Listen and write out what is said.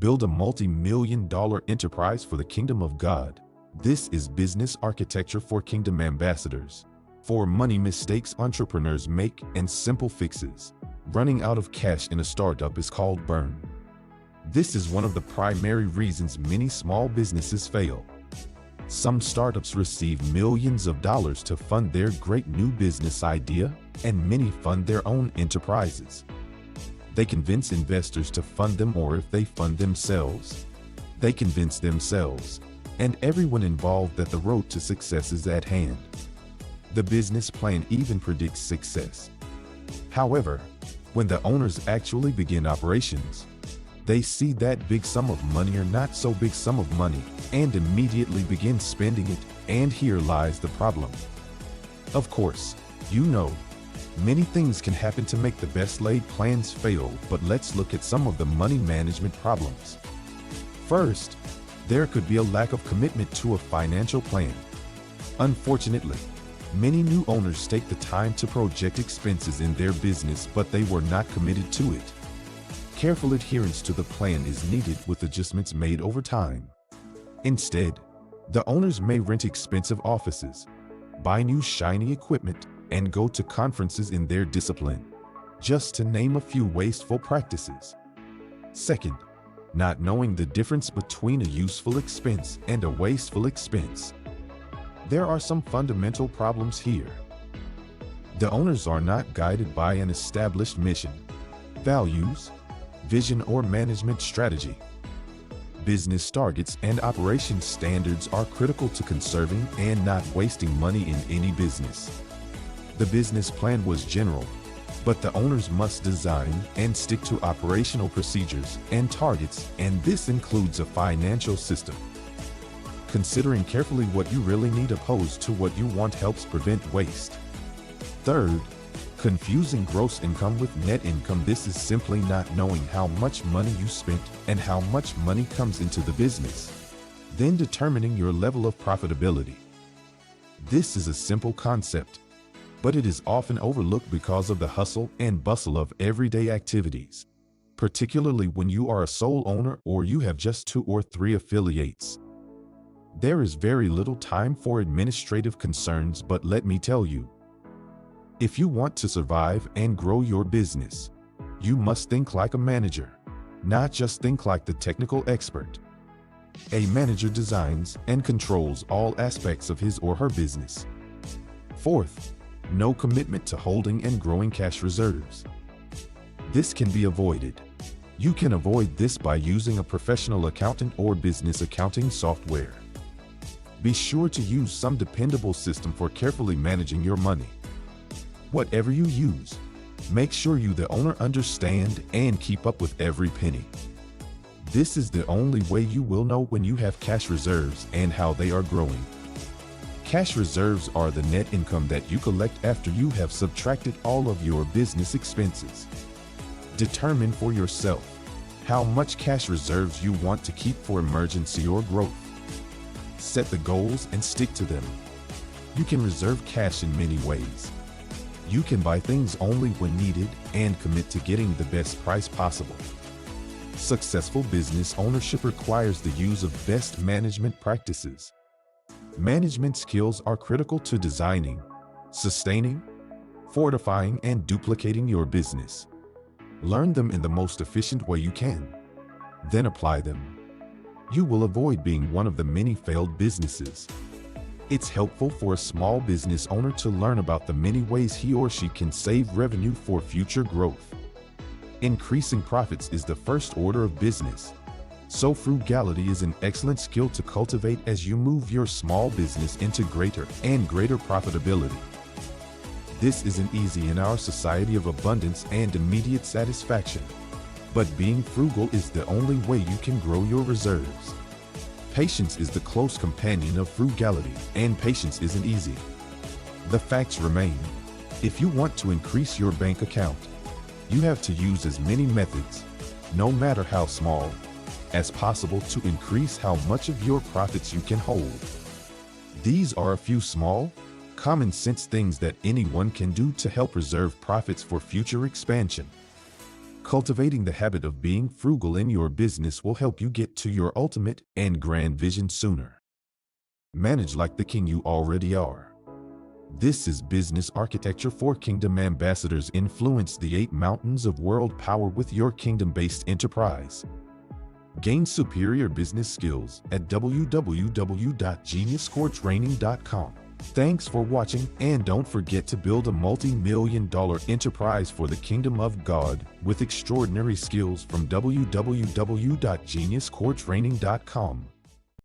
Build a multi-million-dollar enterprise for the kingdom of God. This is business architecture for kingdom ambassadors. 4 money mistakes entrepreneurs make and simple fixes. Running out of cash in a startup is called burn. This is one of the primary reasons many small businesses fail. Some startups receive millions of dollars to fund their great new business idea, and many fund their own enterprises. They convince investors to fund them, or if they fund themselves, they convince themselves and everyone involved that the road to success is at hand. The business plan even predicts success. However, when the owners actually begin operations, they see that big sum of money or not so big sum of money and immediately begin spending it, and here lies the problem. Of course, many things can happen to make the best laid plans fail, but let's look at some of the money management problems. First, there could be a lack of commitment to a financial plan. Unfortunately, many new owners take the time to project expenses in their business, but they were not committed to it. Careful adherence to the plan is needed, with adjustments made over time. Instead, the owners may rent expensive offices, buy new shiny equipment, and go to conferences in their discipline, just to name a few wasteful practices. Second, not knowing the difference between a useful expense and a wasteful expense. There are some fundamental problems here. The owners are not guided by an established mission, values, vision, or management strategy. Business targets and operation standards are critical to conserving and not wasting money in any business. The business plan was general, but the owners must design and stick to operational procedures and targets, and this includes a financial system. Considering carefully what you really need opposed to what you want helps prevent waste. Third, confusing gross income with net income. This is simply not knowing how much money you spent and how much money comes into the business, then determining your level of profitability. This is a simple concept, but it is often overlooked because of the hustle and bustle of everyday activities, particularly when you are a sole owner or you have just 2 or 3 affiliates. There is very little time for administrative concerns, but let me tell you, if you want to survive and grow your business, you must think like a manager, not just think like the technical expert. A manager designs and controls all aspects of his or her business. Fourth, no commitment to holding and growing cash reserves. This can be avoided. You can avoid this by using a professional accountant or business accounting software. Be sure to use some dependable system for carefully managing your money. Whatever you use, make sure you, the owner, understand and keep up with every penny. This is the only way you will know when you have cash reserves and how they are growing. Cash reserves are the net income that you collect after you have subtracted all of your business expenses. Determine for yourself how much cash reserves you want to keep for emergency or growth. Set the goals and stick to them. You can reserve cash in many ways. You can buy things only when needed and commit to getting the best price possible. Successful business ownership requires the use of best management practices. Management skills are critical to designing, sustaining, fortifying, and duplicating your business. Learn them in the most efficient way you can, then apply them. You will avoid being one of the many failed businesses. It's helpful for a small business owner to learn about the many ways he or she can save revenue for future growth. Increasing profits is the first order of business, so frugality is an excellent skill to cultivate as you move your small business into greater and greater profitability. This isn't easy in our society of abundance and immediate satisfaction, but being frugal is the only way you can grow your reserves. Patience is the close companion of frugality, and patience isn't easy. The facts remain. If you want to increase your bank account, you have to use as many methods, no matter how small, as possible to increase how much of your profits you can hold. These are a few small, common sense things that anyone can do to help reserve profits for future expansion. Cultivating the habit of being frugal in your business will help you get to your ultimate and grand vision sooner. Manage like the king you already are. This is Business Architecture for Kingdom Ambassadors. Influence the 8 mountains of world power with your kingdom-based enterprise. Gain superior business skills at www.GeniusCoreTraining.com. Thanks for watching, and don't forget to build a multi-million-dollar enterprise for the kingdom of God with extraordinary skills from www.GeniusCoreTraining.com.